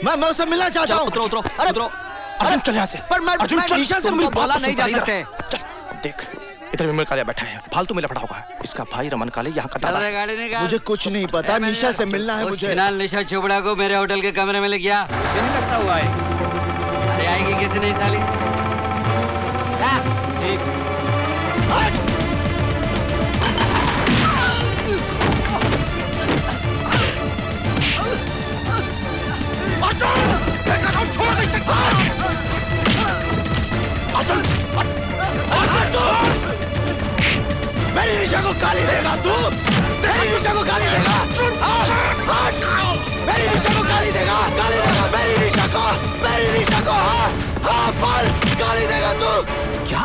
मैं उससे मिलना चाहता हूँ। उतरो उतरो अरे उतरो। अर्जुन चल यहाँ से। पर मैं निशा से मिल बोला नहीं जा सकते। चल देख, इधर विमल कालिया बैठा है, फालतू में लफड़ा होगा। इसका भाई रमन कालिया यहाँ का दादा है। मुझे कुछ नहीं पता, निशा से मिलना है मुझे। निशा चोपड़ा को मेरे होटल के कमरे में ले गया, मुझे नहीं लगता हुआ है। अरे आएगी कैसे नहीं साली? मेरी निशा को गाली देगा तू? मेरी निशा को गाली देगा? मेरी निशा को गाली देगा? गाली देगा मेरी निशा को? मेरी निशा को गाली देगा तू? क्या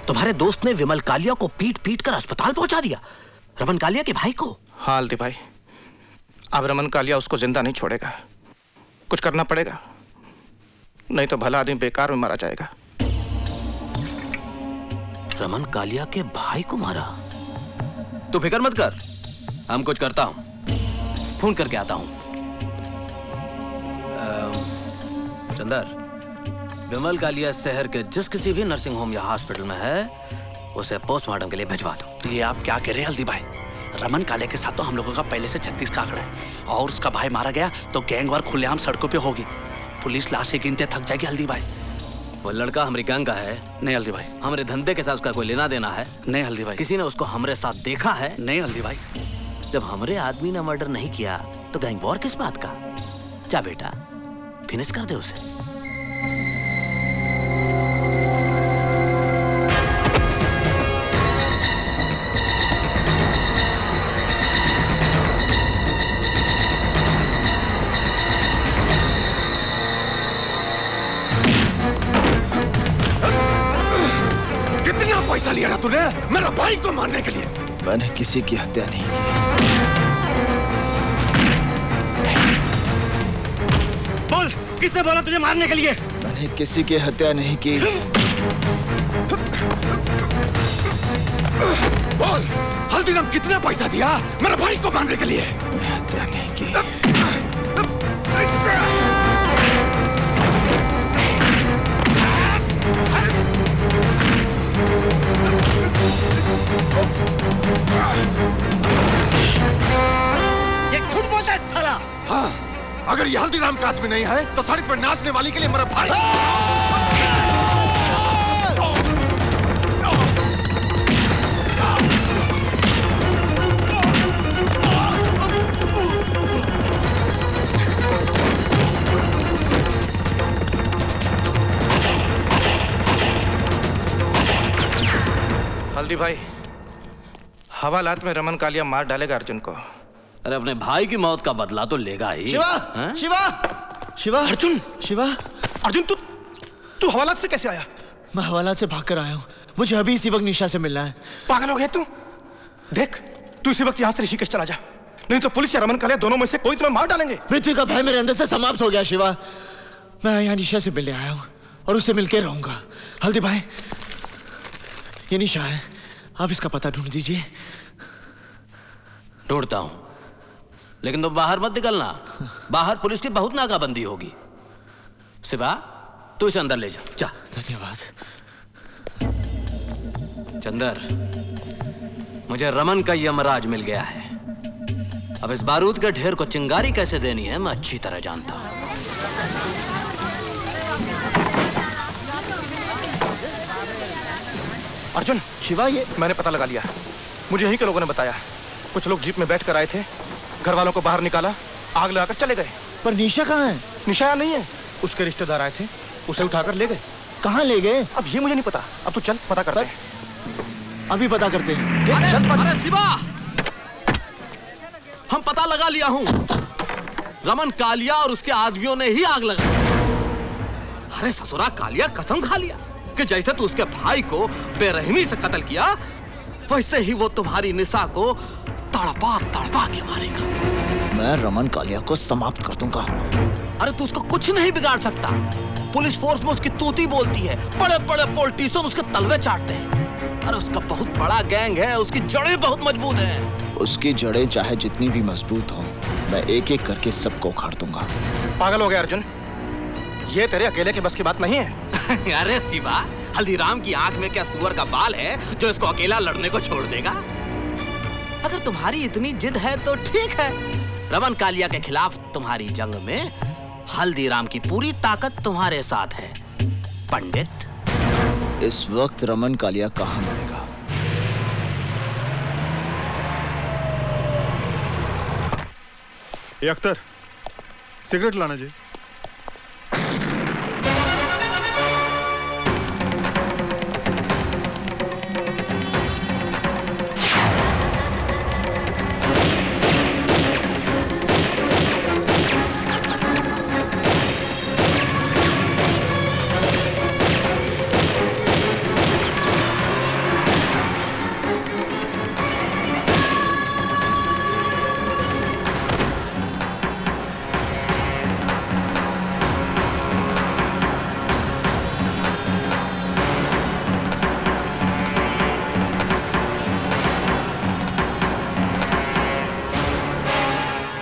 तुम्हारे दोस्त ने विमल कालिया को पीट पीट कर अस्पताल पहुंचा दिया? रमन कालिया के भाई को? हाँ हल्दी भाई, अब रमन कालिया उसको जिंदा नहीं छोड़ेगा। कुछ करना पड़ेगा, नहीं तो भला आदमी बेकार में मारा जाएगा। रमन कालिया के भाई को मारा? तू फिक्र मत कर, हम कुछ करता हूं, फोन करके आता हूं। चंदर, विमल कालिया शहर के जिस किसी भी नर्सिंग होम या हॉस्पिटल में है, उसे पोस्टमार्टम के लिए भिजवा दो। ये आप क्या कह रहे हैं हल्दी भाई? रमन कालिया के साथ तो हम लोगों का पहले से 36 का आंकड़ा है, और उसका भाई मारा गया तो गैंगवार खुलेआम सड़कों पे होगी। पुलिस लाशें गिनते थक जाएगी हल्दी भाई। वो लड़का हमारी गैंग का है? नहीं हल्दी भाई। हमारे धंधे के साथ उसका कोई लेना देना है? नहीं हल्दी भाई। किसी ने उसको हमारे साथ देखा है? नहीं हल्दी भाई। जब हमारे आदमी ने मर्डर नहीं किया तो गैंग वॉर किस बात का? जा बेटा, फिनिश कर दे उसे। पैसा लिया ना तूने मेरा भाई को मारने के लिए? मैंने किसी की हत्या नहीं की। बोल, किसने बोला तुझे मारने के लिए? मैंने किसी की हत्या नहीं की। बोल, हल्दीराम कितना पैसा दिया मेरा भाई को मारने के लिए? मैंने हत्या नहीं की। ये झूठ बोलता है साला। हाँ, अगर ये हल्दीराम का आदमी नहीं है तो सड़क पर नाचने वाली के लिए मेरा भाई। हल्दी भाई, हवालात में रमन कालिया मार डालेगा अर्जुन को। अरे अपने भाई की मौत का बदला तो लेगा ही। शिवा, शिवा, शिवा, अर्जुन, शिवा, अर्जुन तू हवालात से कैसे आया? मैं हवालात से भागकर आया हूँ। मुझे अभी इसी वक्त निशा से मिलना है। पागल हो गया तू? देख, तू इसी वक्त यहाँ से ऋषिकेश चला जा, नहीं तो पुलिस या रमन कालिया दोनों में से कोई तुम्हें मार डालेंगे। पृथ्वी का भय मेरे अंदर से समाप्त हो गया शिवा। मैं यहाँ निशा से मिलने आया हूँ और उससे मिलकर रहूंगा। हल्दी भाई, ये निशा है, आप इसका पता ढूंढ दीजिए। ढूंढता हूं, लेकिन तुम बाहर मत निकलना। बाहर पुलिस की बहुत नाकाबंदी होगी। शिवा, तू इसे अंदर ले जा। जा। धन्यवाद। चंदर, मुझे रमन का यमराज मिल गया है। अब इस बारूद के ढेर को चिंगारी कैसे देनी है मैं अच्छी तरह जानता हूं। अर्जुन, शिवा, ये मैंने पता लगा लिया। मुझे यहीं के लोगों ने बताया। कुछ लोग जीप में बैठ कर आए थे, घर वालों को बाहर निकाला, आग लगाकर चले गए। पर निशा कहाँ है? निशा नहीं है, उसके रिश्तेदार आए थे, उसे उठाकर ले गए। कहाँ ले गए? अब ये मुझे नहीं पता। अब तू चल, पता करते हैं। अभी पता करते हैं। अरे शिवा, हम पता लगा लिया हूं। रमन कालिया और उसके आदमियों ने ही आग लगाई। अरे ससुरा कालिया कसम खा लिया कि जैसे तू उसके भाई को बेरहमी से कत्ल किया, वैसे ही वो तुम्हारी निशा को तड़पा तड़पा के मारेगा। मैं रमन कालिया को समाप्त कर दूंगा। अरे तू उसको कुछ नहीं बिगाड़ सकता। पुलिस फोर्स में उसकी तूती बोलती है, बड़े बड़े पॉलिटिशियन उसके तलवे चाटते हैं। अरे उसका बहुत बड़ा गैंग है, उसकी जड़ें बहुत मजबूत हैं। उसकी जड़ें चाहे जितनी भी मजबूत हों, मैं एक एक करके सबको उखाड़ दूंगा। पागल हो गया अर्जुन, ये तेरे अकेले के बस की बात नहीं है। अरे शिवा, हल्दीराम की आंख में क्या सुअर का बाल है जो इसको अकेला लड़ने को छोड़ देगा? अगर तुम्हारी इतनी जिद है तो ठीक है, रमन कालिया के खिलाफ तुम्हारी जंग में हल्दीराम की पूरी ताकत तुम्हारे साथ है। पंडित, इस वक्त रमन कालिया कहां मिलेगा? ये अख्तर, सिगरेट लाना जी।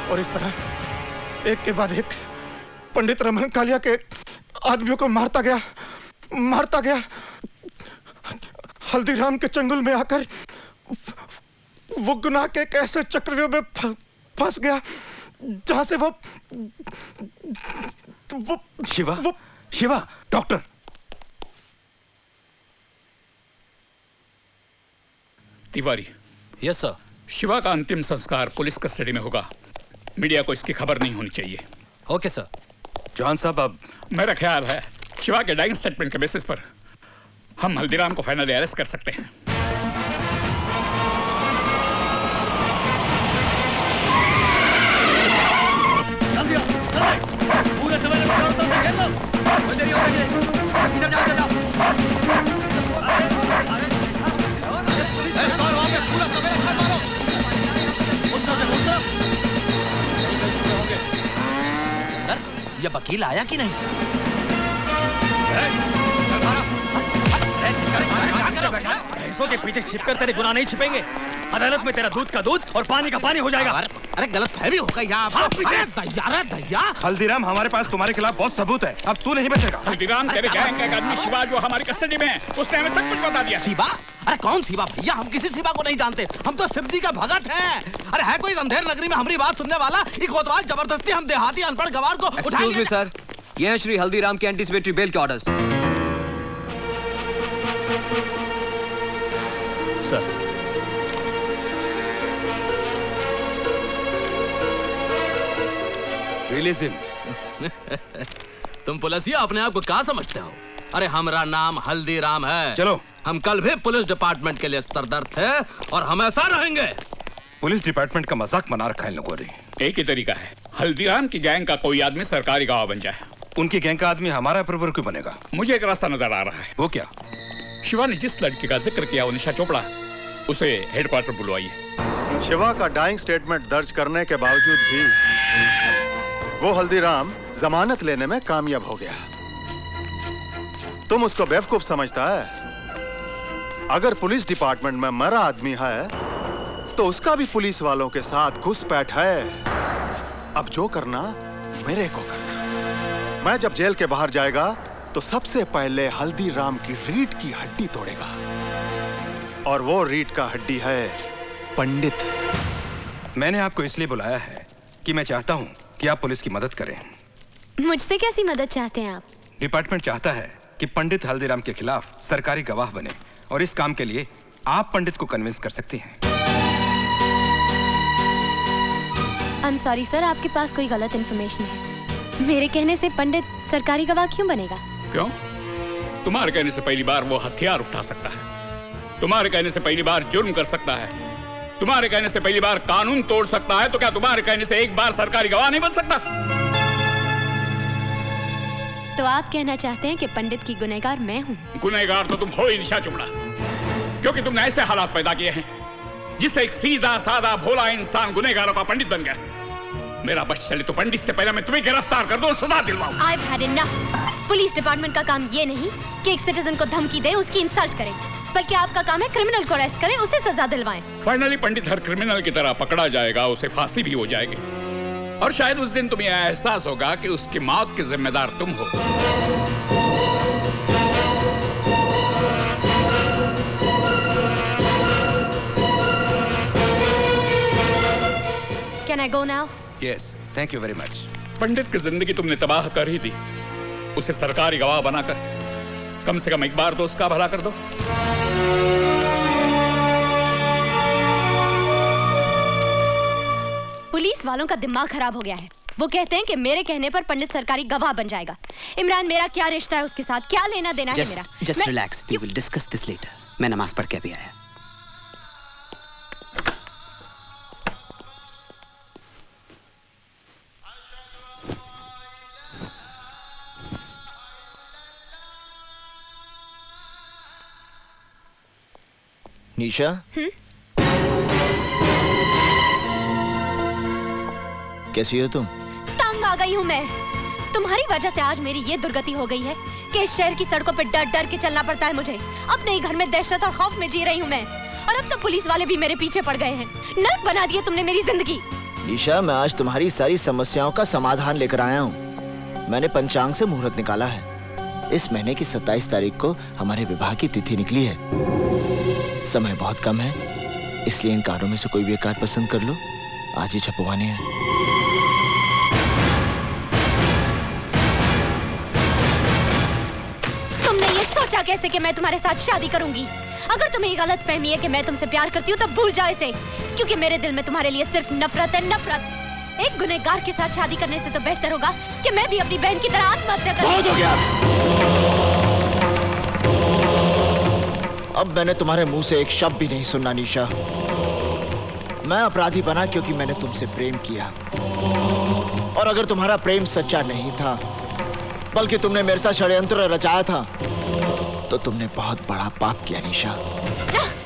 और इस तरह एक के बाद एक पंडित रमन कालिया के आदमियों को मारता गया। हल्दीराम के चंगुल में आकर वो गुनाह के एक ऐसे चक्रव्यूह में फंस गया जहां से वो Shiva, doctor. Tiwari, yes sir. Shiva का अंतिम संस्कार पुलिस कस्टडी में होगा। मीडिया को इसकी खबर नहीं होनी चाहिए। Okay sir. जॉन साहब, अब मेरा ख्याल है शिवा के डाइंग स्टेटमेंट के बेसिस पर हम हल्दीराम को फाइनली अरेस्ट कर सकते हैं। पूरे सवेरे में दौड़ता हूँ, घेर लो। देरी हो रही है, इधर जाओ, इधर जाओ। वहाँ पे पूरा सवेरे खा मारो। सर, ये वकील आया कि नहीं? भैंसों के पीछे छिपकर तेरे गुनाह नहीं छिपेंगे। अदालत में तेरा दूध का दूध और पानी का पानी हो जाएगा। अरे गलत फहमी हो गई यहाँ। दैया। हल्दीराम, हमारे पास तुम्हारे खिलाफ बहुत सबूत है, अब तू नहीं बचेगा। हल्दीराम तेरे गैंग का एक आदमी शिवा जो हमारी कस्टडी में है, उसने हमें सब कुछ बता दिया। शिवा? अरे कौन शिवा भैया? हम किसी शिवा को नहीं जानते। हम तो सिद्धि का भगत हैं। अरे है कोई अंधेर नगरी में हमारी बात सुनने वाला? ये कोतवाल जबरदस्ती हम देहाती अनपढ़ गवार को एक्सक्यूज मी सर, ये हैं श्री हल्दीराम के एंटीसिपेटरी बेल के ऑर्डर्स। Sir, release him. तुम पुलिसिया अपने आप को क्या समझते हो? अरे हमारा नाम हल्दीराम है। चलो। हम कल भी पुलिस डिपार्टमेंट के लिए सरदर्द थे और हमेशा रहेंगे। पुलिस डिपार्टमेंट का मजाक बना रखा है इन लोगों ने। एक ही तरीका है, हल्दीराम की गैंग का कोई आदमी सरकारी गवाह बन जाए। उनकी गैंग का आदमी हमारा अप्रूवर क्यों बनेगा? मुझे एक रास्ता नजर आ रहा है। वो क्या? शिवा ने जिस लड़की का जिक्र किया, वो निशा चोपड़ा, उसे हेडक्वार्टर बुलवाइए। शिवा का डाइंग स्टेटमेंट दर्ज करने के बावजूद भी वो हल्दीराम जमानत लेने में कामयाब हो गया। तुम उसको बेवकूफ समझता है? अगर पुलिस डिपार्टमेंट में मरा आदमी है तो उसका भी पुलिस वालों के साथ घुसपैठ है। अब जो करना मेरे को करना। मैं जब जेल के बाहर जाएगा तो सबसे पहले हल्दीराम की रीढ़ की हड्डी तोड़ेगा, और वो रीढ़ का हड्डी है पंडित। मैंने आपको इसलिए बुलाया है कि मैं चाहता हूं कि आप पुलिस की मदद करें। मुझसे कैसी मदद चाहते हैं आप? डिपार्टमेंट चाहता है कि पंडित हल्दीराम के खिलाफ सरकारी गवाह बने, और इस काम के लिए आप पंडित को कन्विंस कर सकती हैं। आई एम सॉरी सर, आपके पास कोई गलत इन्फॉर्मेशन है। मेरे कहने से पंडित सरकारी गवाह क्यों बनेगा? क्यों? तुम्हारे कहने से पहली बार वो हथियार उठा सकता है, तुम्हारे कहने से पहली बार जुर्म कर सकता है, तुम्हारे कहने से पहली बार कानून तोड़ सकता है, तो क्या तुम्हारे कहने से एक बार सरकारी गवाह नहीं बन सकता? तो आप कहना चाहते हैं कि पंडित की गुनहगार मैं हूँ? गुनहगार तो तुम हो ही निशा चोपड़ा, क्योंकि तुमने ऐसे हालात पैदा किए हैं जिससे एक सीधा साधा भोला इंसान गुनहगारों का पंडित बन गया। मेरा बस चले तो पंडित से पहले मैं तुम्हें गिरफ्तार कर दूं, सजा दिलवाऊं। I've had enough। Police department का काम ये नहीं कि एक सिटीजन को धमकी दे, उसकी इंसल्ट करे, बल्कि आपका काम है क्रिमिनल को अरेस्ट करें, उसे सजा दिलवाएं। फाइनली पंडित हर क्रिमिनल की तरह पकड़ा जाएगा, उसे फांसी भी हो जाएगी। और शायद उस दिन तुम्हें एहसास होगा कि उसकी मौत के जिम्मेदार तुम हो। Can I go now? Yes, thank you very much. पंडित की जिंदगी तुमने तबाह कर ही दी, उसे सरकारी गवाह बनाकर कम से कम एक बार तो उसका भला कर दो। पुलिस वालों का दिमाग खराब हो गया है। वो कहते हैं कि मेरे कहने पर पंडित सरकारी गवाह बन जाएगा। इमरान, मेरा क्या रिश्ता है उसके साथ, क्या लेना देना है मेरा? Just relax, we will discuss this later. मैं नमाज पढ़ के अभी आया। निशा, कैसी हो तुम? तंग आ गई हूँ मैं। तुम्हारी वजह से आज मेरी ये दुर्गति हो गई है कि इस शहर की सड़कों पे डर डर के चलना पड़ता है मुझे। अपने ही घर में दहशत और खौफ में जी रही हूँ मैं, और अब तो पुलिस वाले भी मेरे पीछे पड़ गए हैं। नर्क बना दिया तुमने मेरी जिंदगी। निशा, मैं आज तुम्हारी सारी समस्याओं का समाधान लेकर आया हूँ। मैंने पंचांग से मुहूर्त निकाला है। इस महीने की 27 तारीख को हमारे विवाह की तिथि निकली है। समय बहुत कम है, इसलिए इन कार्डों में से कोई भी एक कार्ड पसंद कर लो। आज ही छपवाने हैं। तुमने ये सोचा कैसे कि मैं तुम्हारे साथ शादी करूंगी? अगर तुम्हें ये गलत फहमी है कि मैं तुमसे प्यार करती हूँ तो भूल जाओ इसे, क्योंकि मेरे दिल में तुम्हारे लिए सिर्फ नफरत है, नफरत। एक गुनहगार के साथ शादी करने से तो बेहतर होगा कि मैं भी अपनी बहन की तरह आत्महत्या करूं। बहुत हो गया। अब मैंने तुम्हारे मुंह से एक शब्द भी नहीं सुनना निशा। मैं अपराधी बना क्योंकि मैंने तुमसे प्रेम किया, और अगर तुम्हारा प्रेम सच्चा नहीं था बल्कि तुमने मेरे साथ षड्यंत्र रचाया था तो तुमने बहुत बड़ा पाप किया निशा।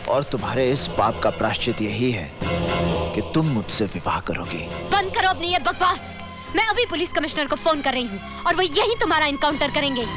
और तुम्हारे इस पाप का प्रायश्चित यही है कि तुम मुझसे विवाह करोगी। बंद करो अपनी ये बकवास। मैं अभी पुलिस कमिश्नर को फोन कर रही हूँ और वो यही तुम्हारा इनकाउंटर करेंगे।